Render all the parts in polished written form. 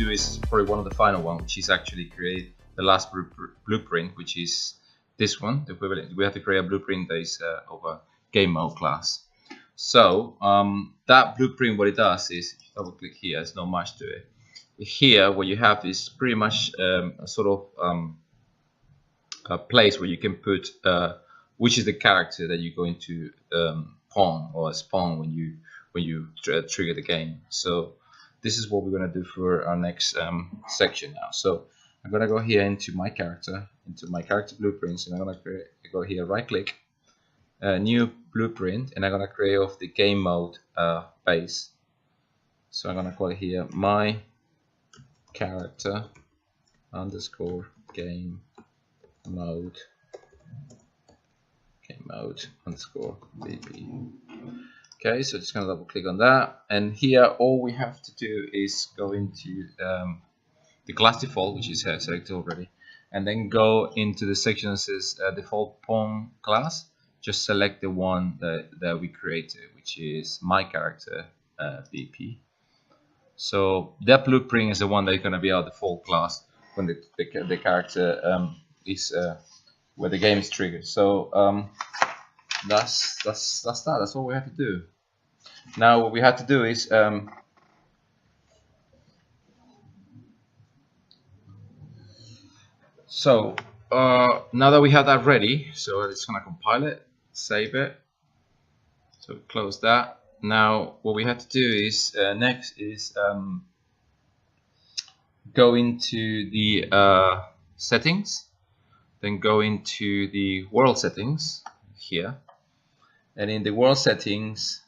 do is probably one of the final one, which is actually create the last blueprint, which is this one, the equivalent. We have to create a blueprint that is of a game mode class. So that blueprint, what it does is, if you double click here, there's not much to it. Here, what you have is pretty much a sort of a place where you can put which is the character that you're going to pawn or spawn when you trigger the game. So this is what we're going to do for our next section now. So I'm going to go here into my character blueprints, and I'm going to go here, right click, new blueprint, and I'm going to create off the game mode base. So I'm going to call it here my character underscore game mode underscore BP. Okay, so just going to double click on that, and here all we have to do is go into the class default, which is selected already, and then go into the section that says default pawn class. Just select the one that we created, which is my character BP. So that blueprint is the one that's going to be our default class when the character is where the game is triggered. So that's that. That's all we have to do. Now what we have to do is now that we have that ready, so it's gonna compile it, save it. So close that. Now what we have to do is next is go into the settings, then go into the world settings here, and in the world settings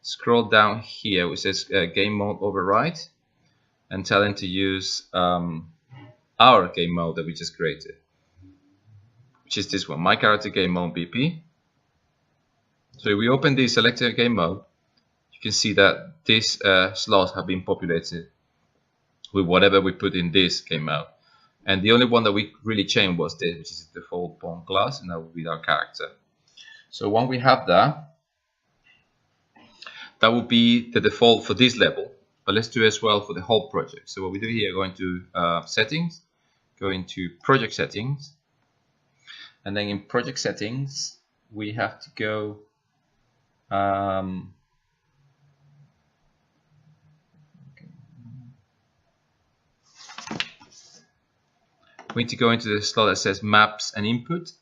scroll down here which says game mode override, and tell them to use our game mode that we just created, which is this one, my character game mode BP. So if we open the selected game mode, you can see that these slots have been populated with whatever we put in this game mode, and the only one that we really changed was this, which is the default pawn class, and that will be our character. So when we have that will be the default for this level, but let's do it as well for the whole project. So what we do here, go into settings, go into project settings, and then in project settings we have to go we need to go into the slot that says maps and input,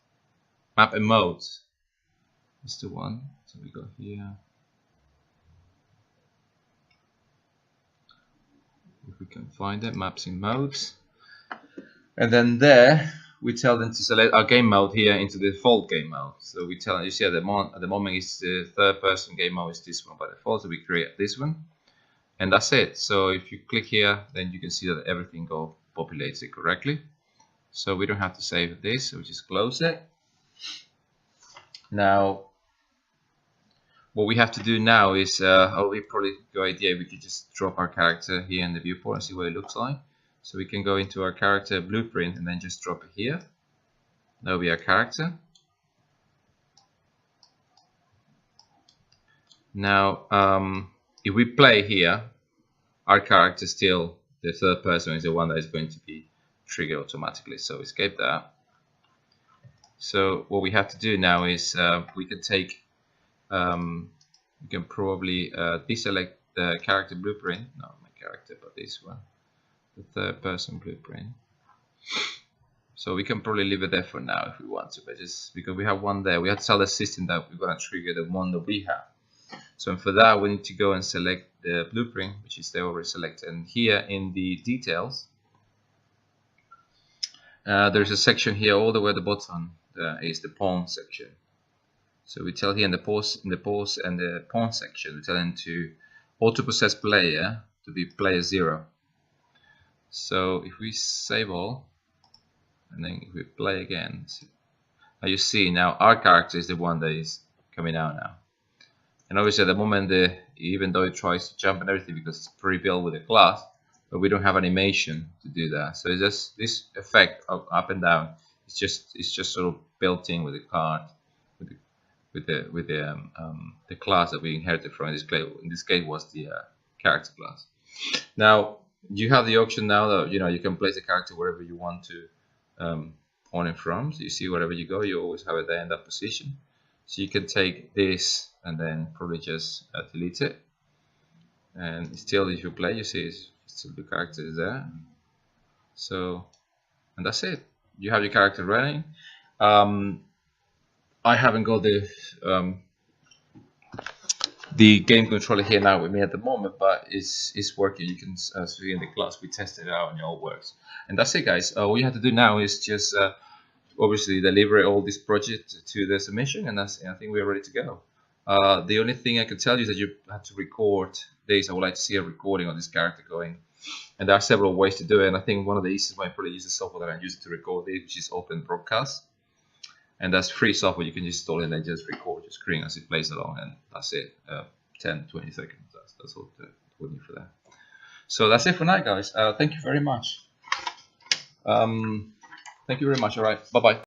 map and modes. That's the one. So we go here. If we can find it, maps and modes. And then there we tell them to select our game mode here into the default game mode. So we tell them, you see at the moment it's the third person game mode is this one by default, so we create this one. And that's it. So if you click here, then you can see that everything populates it correctly. So we don't have to save this, so we just close it. Now what we have to do now is we probably go idea we could just drop our character here in the viewport and see what it looks like. So we can go into our character blueprint and then just drop it here. That will be our character. Now if we play here, our character still, the third person is the one that is going to be triggered automatically, so escape that. So what we have to do now is we can take we can probably deselect the character blueprint, not my character but this one, the third person blueprint. So we can probably leave it there for now if we want to, but just because we have one there, we have to tell the system that we're going to trigger the one that we have. So for that we need to go and select the blueprint, which is there already selected, and here in the details there's a section here all the way at the bottom is the pawn section. So we tell here in the pause and the pawn section, we tell them to auto possess player to be player 0. So if we save all and then if we play again, now you see now our character is the one that is coming out now. And obviously at the moment even though it tries to jump and everything because it's pre-built with a class, but we don't have animation to do that. So it's just this effect of up and down. It's just sort of built in with the card, with the class that we inherited from this case. In this case was the character class. Now you have the option now that you can place the character wherever you want to on it from. So you see wherever you go, you always have it there in that position. So you can take this and then probably just delete it. And still, if you play, you see still the character is there. So, and that's it. You have your character running. I haven't got the game controller here now with me at the moment, but it's working. You can see in the class we tested it out and it all works. And that's it, guys. All you have to do now is just obviously deliver all this project to the submission, and I think we're ready to go. The only thing I can tell you is that you have to record this. I would like to see a recording of this character going, and there are several ways to do it. And I think one of the easiest way probably use the software that I use to record it, which is Open Broadcast, and that's free software. You can just install it and then just record your screen as it plays along, and that's it. 10-20 seconds. That's all we need for that. So that's it for now, guys. Thank you very much. Thank you very much. All right. Bye bye.